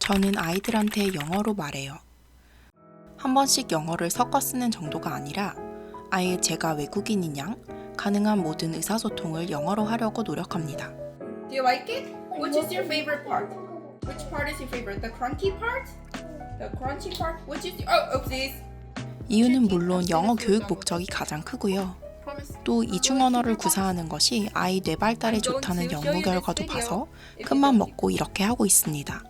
저는 아이들한테 영어로 말해요. 한 번씩 영어를 섞어 쓰는 정도가 아니라 아예 제가 외국인인 양 가능한 모든 의사소통을 영어로 하려고 노력합니다. Do you like it? Which is your favorite part? Which part is your favorite? The crunchy part? The crunchy part? Which is oopsies. 이유는 물론 영어 교육 목적이 가장 크고요. 또 이중 언어를 구사하는 것이 아이 뇌 발달에 좋다는 연구 결과도 봐서 큰맘 먹고 이렇게 하고 있습니다.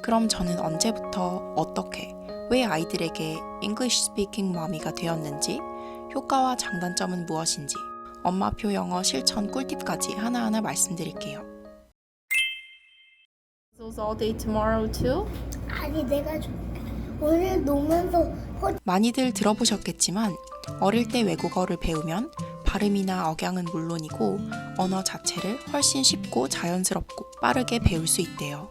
그럼 저는 언제부터 어떻게 왜 아이들에게 English Speaking Mommy가 되었는지, 효과와 장단점은 무엇인지, 엄마표 영어 실천 꿀팁까지 하나하나 말씀드릴게요. All day tomorrow too? 아니 내가 오늘 놀면서 많이들 들어보셨겠지만 어릴 때 외국어를 배우면 발음이나 억양은 물론이고 언어 자체를 훨씬 쉽고 자연스럽고 빠르게 배울 수 있대요.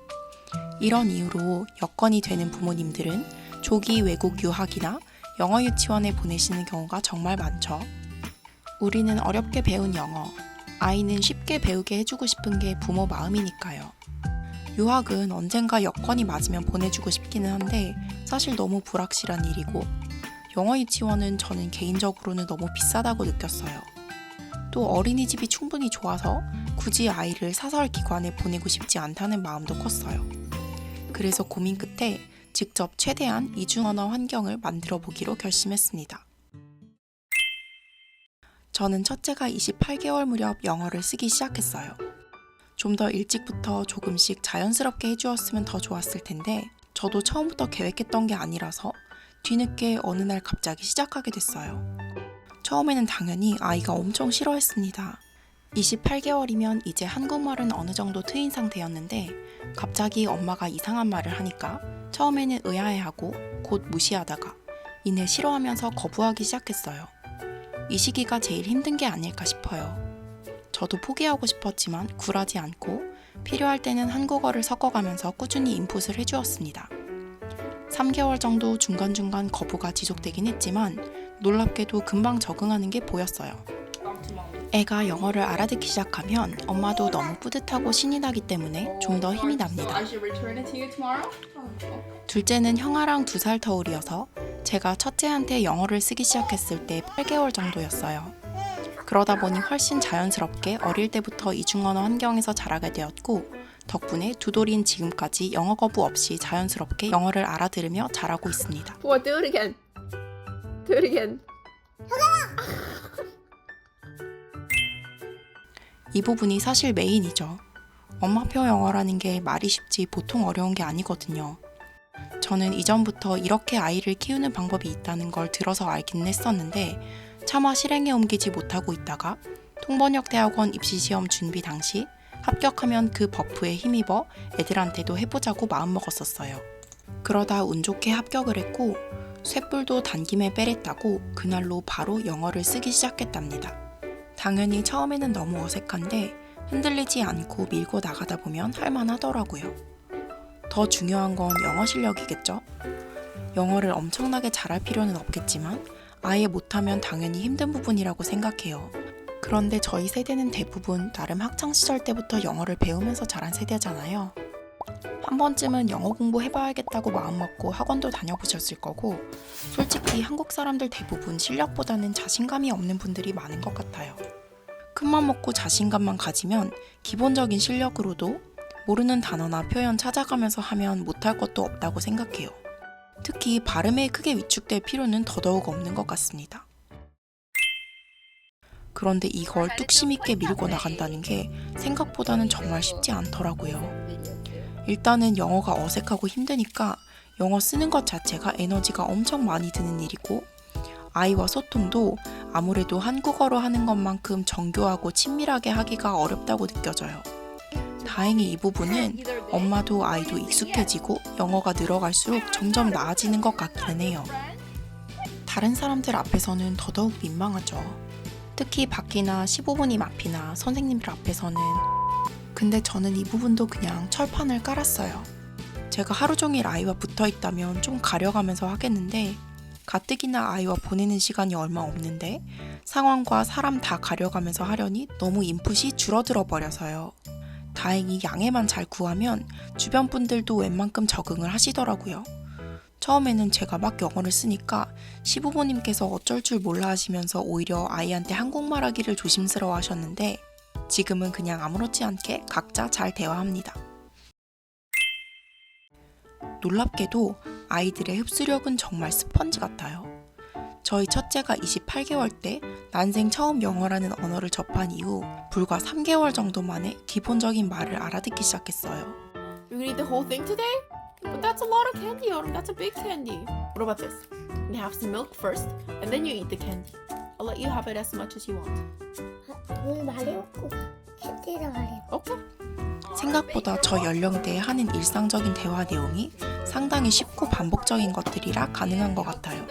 이런 이유로 여건이 되는 부모님들은 조기 외국 유학이나 영어 유치원에 보내시는 경우가 정말 많죠. 우리는 어렵게 배운 영어, 아이는 쉽게 배우게 해주고 싶은 게 부모 마음이니까요. 유학은 언젠가 여건이 맞으면 보내주고 싶기는 한데 사실 너무 불확실한 일이고, 영어 유치원은 저는 개인적으로는 너무 비싸다고 느꼈어요. 또 어린이집이 충분히 좋아서 굳이 아이를 사설 기관에 보내고 싶지 않다는 마음도 컸어요. 그래서 고민 끝에 직접 최대한 이중언어 환경을 만들어 보기로 결심했습니다. 저는 첫째가 28개월 무렵 영어를 쓰기 시작했어요. 좀 더 일찍부터 조금씩 자연스럽게 해주었으면 더 좋았을 텐데 저도 처음부터 계획했던 게 아니라서 뒤늦게 어느 날 갑자기 시작하게 됐어요. 처음에는 당연히 아이가 엄청 싫어했습니다. 28개월이면 이제 한국말은 어느 정도 트인 상태였는데 갑자기 엄마가 이상한 말을 하니까 처음에는 의아해하고 곧 무시하다가 이내 싫어하면서 거부하기 시작했어요. 이 시기가 제일 힘든 게 아닐까 싶어요. 저도 포기하고 싶었지만 굴하지 않고 필요할 때는 한국어를 섞어가면서 꾸준히 인풋을 해주었습니다. 3개월 정도 중간중간 거부가 지속되긴 했지만 놀랍게도 금방 적응하는 게 보였어요. 애가 영어를 알아듣기 시작하면 엄마도 너무 뿌듯하고 신이 나기 때문에 좀 더 힘이 납니다. 둘째는 형아랑 2살 터울이어서 제가 첫째한테 영어를 쓰기 시작했을 때 8개월 정도였어요. 그러다 보니 훨씬 자연스럽게 어릴 때부터 이중언어 환경에서 자라게 되었고 덕분에 두돌인 지금까지 영어 거부 없이 자연스럽게 영어를 알아들으며 자라고 있습니다. What? Do it again. Do it again. 이 부분이 사실 메인이죠. 엄마표 영어라는 게 말이 쉽지 보통 어려운 게 아니거든요. 저는 이전부터 이렇게 아이를 키우는 방법이 있다는 걸 들어서 알긴 했었는데 차마 실행에 옮기지 못하고 있다가 통번역대학원 입시시험 준비 당시 합격하면 그 버프에 힘입어 애들한테도 해보자고 마음먹었었어요. 그러다 운 좋게 합격을 했고 쇳불도 단김에 빼랬다고 그날로 바로 영어를 쓰기 시작했답니다. 당연히 처음에는 너무 어색한데 흔들리지 않고 밀고 나가다 보면 할만하더라고요. 더 중요한 건 영어 실력이겠죠? 영어를 엄청나게 잘할 필요는 없겠지만 아예 못하면 당연히 힘든 부분이라고 생각해요. 그런데 저희 세대는 대부분 나름 학창시절 때부터 영어를 배우면서 자란 세대잖아요. 한 번쯤은 영어 공부해봐야겠다고 마음먹고 학원도 다녀보셨을 거고 솔직히 한국 사람들 대부분 실력보다는 자신감이 없는 분들이 많은 것 같아요. 큰맘 먹고 자신감만 가지면 기본적인 실력으로도 모르는 단어나 표현 찾아가면서 하면 못할 것도 없다고 생각해요. 특히 발음에 크게 위축될 필요는 더더욱 없는 것 같습니다. 그런데 이걸 뚝심 있게 밀고 나간다는 게 생각보다는 정말 쉽지 않더라고요. 일단은 영어가 어색하고 힘드니까 영어 쓰는 것 자체가 에너지가 엄청 많이 드는 일이고 아이와 소통도 아무래도 한국어로 하는 것만큼 정교하고 친밀하게 하기가 어렵다고 느껴져요. 다행히 이 부분은 엄마도 아이도 익숙해지고 영어가 늘어갈수록 점점 나아지는 것 같기는 해요. 다른 사람들 앞에서는 더더욱 민망하죠. 특히 밖이나 15분이 앞이나 선생님들 앞에서는. 근데 저는 이 부분도 그냥 철판을 깔았어요. 제가 하루 종일 아이와 붙어 있다면 좀 가려가면서 하겠는데 가뜩이나 아이와 보내는 시간이 얼마 없는데 상황과 사람 다 가려가면서 하려니 너무 인풋이 줄어들어 버려서요. 다행히 양해만 잘 구하면 주변 분들도 웬만큼 적응을 하시더라고요. 처음에는 제가 막 영어를 쓰니까 시부모님께서 어쩔 줄 몰라 하시면서 오히려 아이한테 한국말 하기를 조심스러워 하셨는데 지금은 그냥 아무렇지 않게 각자 잘 대화합니다. 놀랍게도 아이들의 흡수력은 정말 스펀지 같아요. 저희 첫째가 28개월 때 난생 처음 영어라는 언어를 접한 이후 불과 3개월 정도 만에 기본적인 말을 알아듣기 시작했어요. You gonna eat the whole thing today? But that's a lot of candy, Autumn. That's a big candy. What about this? You have some milk first, and then you eat the candy. I'll let you have it as much as you want. 오늘 말이 없고 캔디를 말해. Okay. 생각보다 저 연령대에 하는 일상적인 대화 내용이 상당히 쉽고 반복적인 것들이라 가능한 것 같아요.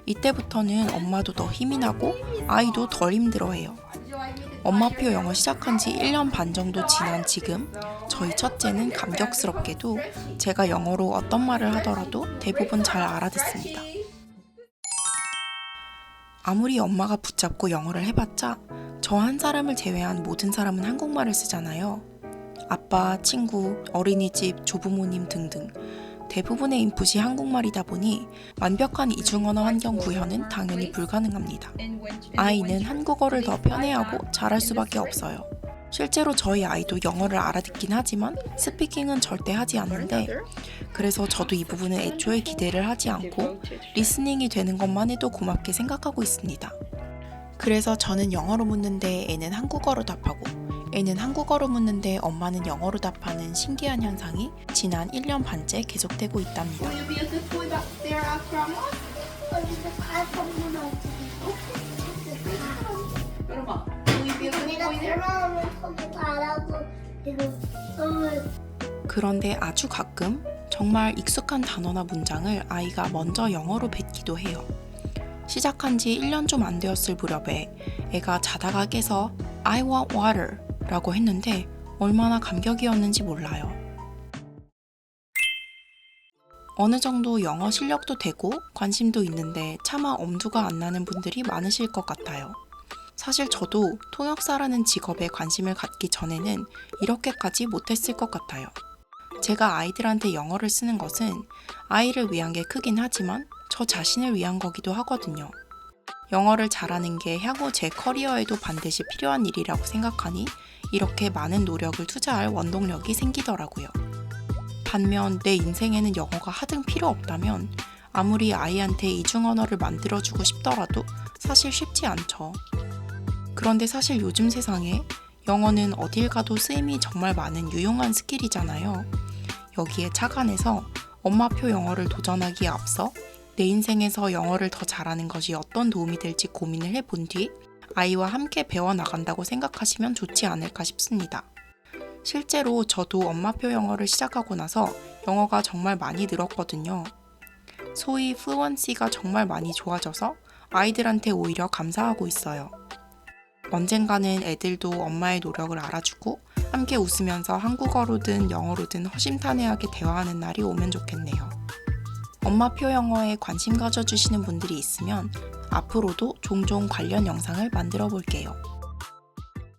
이때부터는 엄마도 더 힘이 나고 아이도 덜 힘들어해요. 엄마표 영어 시작한 지 1년 반 정도 지난 지금 저희 첫째는 감격스럽게도 제가 영어로 어떤 말을 하더라도 대부분 잘 알아듣습니다. 아무리 엄마가 붙잡고 영어를 해봤자 저 한 사람을 제외한 모든 사람은 한국말을 쓰잖아요. 아빠, 친구, 어린이집, 조부모님 등등 대부분의 인풋이 한국말이다 보니 완벽한 이중언어 환경 구현은 당연히 불가능합니다. 아이는 한국어를 더 편애하고 잘할 수밖에 없어요. 실제로 저희 아이도 영어를 알아듣긴 하지만 스피킹은 절대 하지 않는데 그래서 저도 이 부분은 애초에 기대를 하지 않고 리스닝이 되는 것만 해도 고맙게 생각하고 있습니다. 그래서 저는 영어로 묻는데 애는 한국어로 답하고 애는 한국어로 묻는데 엄마는 영어로 답하는 신기한 현상이 지난 1년 반째 계속되고 있답니다. Will you be a good boy back there after Grandma? 어디서 가서 Grandma, will you be a good 내가 boy there? 돌아오면 컴퓨터 안 하고 이거 선물. 그런데 아주 가끔 정말 익숙한 단어나 문장을 아이가 먼저 영어로 뱉기도 해요. 시작한 지 1년 좀 안 되었을 무렵에 애가 자다가 깨서 I want water 라고 했는데 얼마나 감격이었는지 몰라요. 어느 정도 영어 실력도 되고 관심도 있는데 차마 엄두가 안 나는 분들이 많으실 것 같아요. 사실 저도 통역사라는 직업에 관심을 갖기 전에는 이렇게까지 못했을 것 같아요. 제가 아이들한테 영어를 쓰는 것은 아이를 위한 게 크긴 하지만 저 자신을 위한 거기도 하거든요. 영어를 잘하는 게 향후 제 커리어에도 반드시 필요한 일이라고 생각하니 이렇게 많은 노력을 투자할 원동력이 생기더라고요. 반면 내 인생에는 영어가 하등 필요 없다면 아무리 아이한테 이중언어를 만들어주고 싶더라도 사실 쉽지 않죠. 그런데 사실 요즘 세상에 영어는 어딜 가도 쓰임이 정말 많은 유용한 스킬이잖아요. 여기에 착안해서 엄마표 영어를 도전하기에 앞서 내 인생에서 영어를 더 잘하는 것이 어떤 도움이 될지 고민을 해본 뒤 아이와 함께 배워나간다고 생각하시면 좋지 않을까 싶습니다. 실제로 저도 엄마표 영어를 시작하고 나서 영어가 정말 많이 늘었거든요. 소위 플루언시가 정말 많이 좋아져서 아이들한테 오히려 감사하고 있어요. 언젠가는 애들도 엄마의 노력을 알아주고 함께 웃으면서 한국어로든 영어로든 허심탄회하게 대화하는 날이 오면 좋겠네요. 엄마표 영어에 관심 가져주시는 분들이 있으면 앞으로도 종종 관련 영상을 만들어 볼게요.